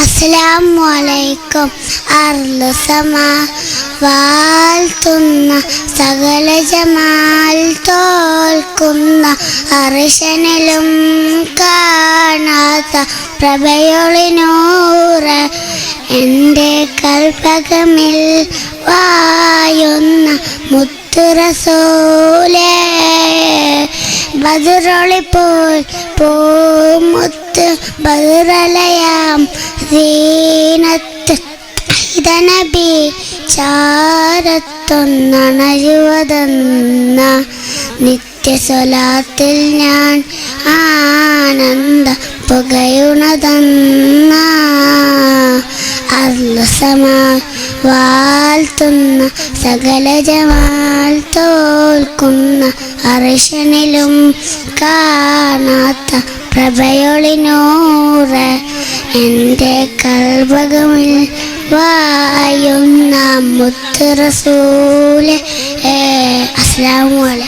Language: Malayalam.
അസ്സലാമു അലൈക്കും. അർളുസമ വാഴ്ത്തുന്ന സകല ജമാൽ തോൽക്കുന്ന അർശനിലും കാണാത്ത പ്രഭയൊളിനൂറ് എൻ്റെ കൽപകമിൽ വായുന്ന മുത്ത് റസൂലേ ബദറൊളിപ്പോൾ പൂമുത്ത് ബദറലയാം സീനത്ത് ഇതനബി ചാരത്തൊന്നണയുവതെന്ന നിത്യസ്വലാത്തിൽ ഞാൻ ആനന്ദ പുകയുണതെന്ന അർളുസമ വാഴ്ത്തുന്ന സകല ജമാൽ തോൽക്കുന്ന അർശനിലും കാണാത്ത പ്രഭയൊളിനൂറ് എൻ്റെ കൽബകമിൽ വായുന്ന മുത്ത് റസൂലേ. അസ്സലാമു അലൈക്കും.